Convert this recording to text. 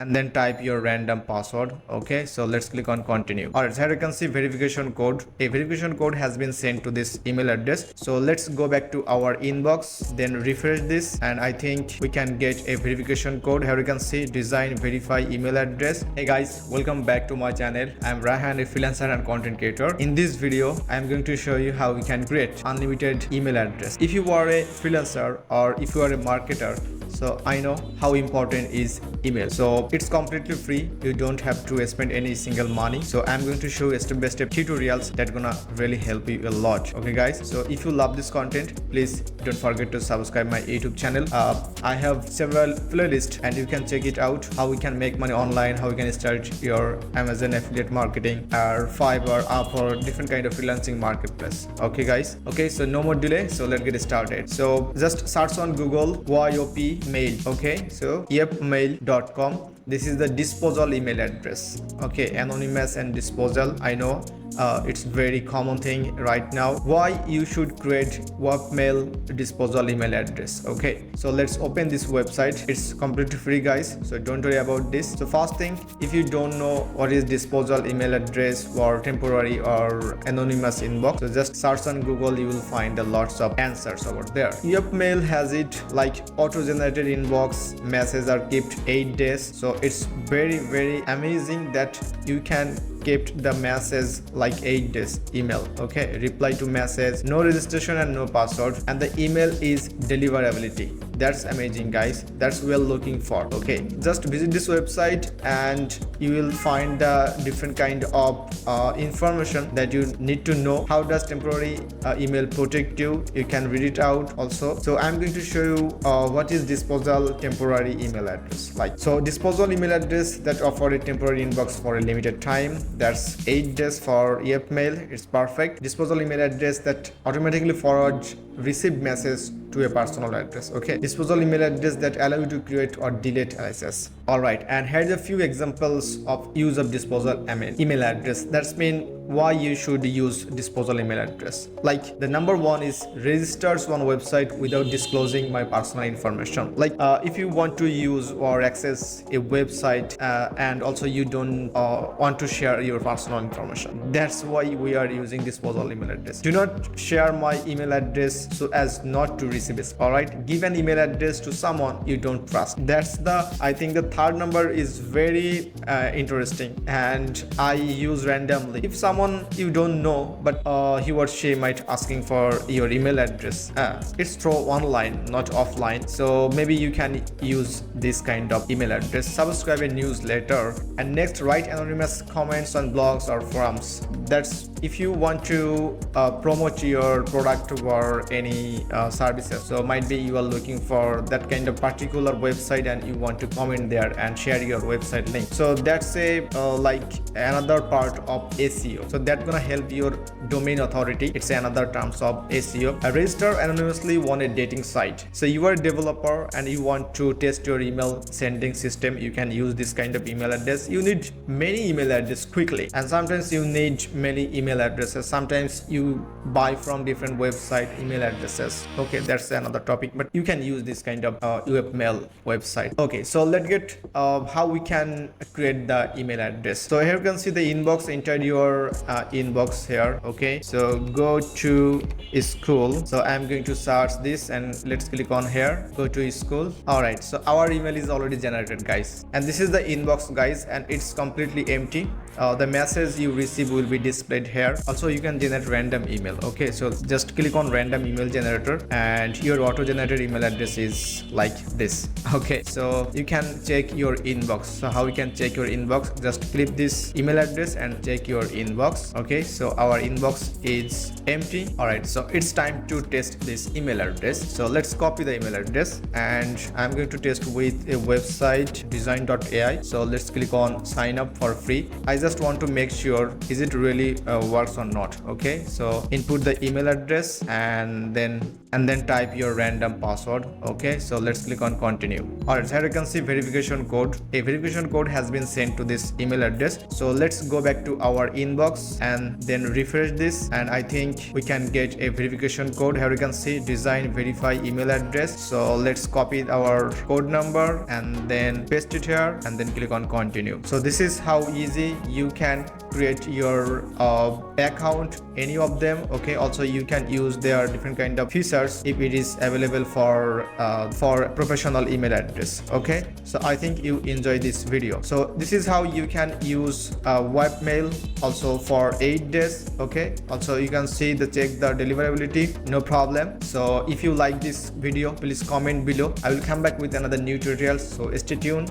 and then type your random password. Okay, so let's click on continue. All right, so here you can see verification code. A verification code has been sent to this email address. So let's go back to our inbox, then refresh this, and I think we can get a verification code. Here you can see design verify email address. Hey guys, welcome back to my channel. I'm Raihan, a freelancer and content creator. In this video, I'm going to show you how we can create unlimited email address. If you are a freelancer or if you are a marketer, so I know how important is email. So it's completely free. You don't have to spend any single money. So I'm going to show step-by-step tutorials that gonna really help you a lot. Okay guys, so if you love this content, please don't forget to subscribe my YouTube channel. I have several playlists and you can check it out, how we can make money online, how we can start your Amazon affiliate marketing or Fiverr, Upwork, different kind of freelancing marketplace. Okay guys, okay, so no more delay, so let's get started. So just search on Google YOP mail. Okay, so yepmail.com. This is the disposal email address. Okay, anonymous and disposal, I know it's very common thing right now. Why you should create webmail disposal email address? Okay, so let's open this website. It's completely free guys, so don't worry about this. So first thing, if you don't know what is disposal email address or temporary or anonymous inbox, so just search on Google, you will find a lots of answers over there. Webmail has it like auto-generated inbox, messages are kept 8 days. So it's very amazing that you can kept the message like 8 days email. Okay, reply to message, no registration and no password, and the email is deliverability. That's amazing guys, that's we are looking for. Okay, just visit this website and you will find the different kind of information that you need to know. How does temporary email protect you? You can read it out also. So I'm going to show you what is disposal temporary email address like. So disposal email address that offer a temporary inbox for a limited time, that's 8 days for Yepmail. It's perfect. Disposal email address that automatically forwards received message to a personal address. Okay, disposal email address that allow you to create or delete RSS. All right, and here's a few examples of use of disposal email address. That's mean why you should use disposal email address. Like the number one is registers one website without disclosing my personal information. Like if you want to use or access a website and also you don't want to share your personal information, that's why we are using disposal email address. Do not share my email address so as not to receive it. All right, give an email address to someone you don't trust. That's the, I think the third number is very interesting and I use randomly. If someone you don't know but he or she might asking for your email address, it's through online not offline, so maybe you can use this kind of email address. Subscribe a newsletter, and next, write anonymous comments on blogs or forums. That's if you want to promote your product or any services. So might be you are looking for that kind of particular website and you want to comment there and share your website link. So that's a like another part of SEO. So that's gonna help your domain authority. It's another terms of SEO. Register anonymously on a dating site. So you are a developer and you want to test your email sending system. You can use this kind of email address. You need many email address quickly, and sometimes you need many email addresses. Sometimes you buy from different website email addresses. Okay, that's another topic, but you can use this kind of webmail website. Okay, so let's get how we can create the email address. So here you can see the inbox. Enter your inbox here. Okay, so go to school. So I'm going to search this and let's click on here, go to school. All right, so our email is already generated guys, and this is the inbox guys, and it's completely empty. The message you receive will be displayed here. Also you can generate random email. Okay, so just click on random email generator and your auto generated email address is like this. Okay, so you can check your inbox. So how you can check your inbox? Just click this email address and check your inbox. Okay, so our inbox is empty. All right, so it's time to test this email address. So let's copy the email address and I'm going to test with a website design.ai. so let's click on sign up for free. I just want to make sure is it really works or not. Okay, so input the email address and then and then type your random password. Okay, so let's click on continue. Alright, so here you can see verification code. A verification code has been sent to this email address. So let's go back to our inbox and then refresh this, and I think we can get a verification code. Here you can see design verify email address. So let's copy our code number and then paste it here and then click on continue. So this is how easy you can create your account, any of them. Okay, also you can use their different kind of features if it is available for professional email address. Okay, so I think you enjoy this video. So this is how you can use webmail also for 8 days. Okay, also you can see the check the deliverability, no problem. So if you like this video, please comment below. I will come back with another new tutorial, so stay tuned.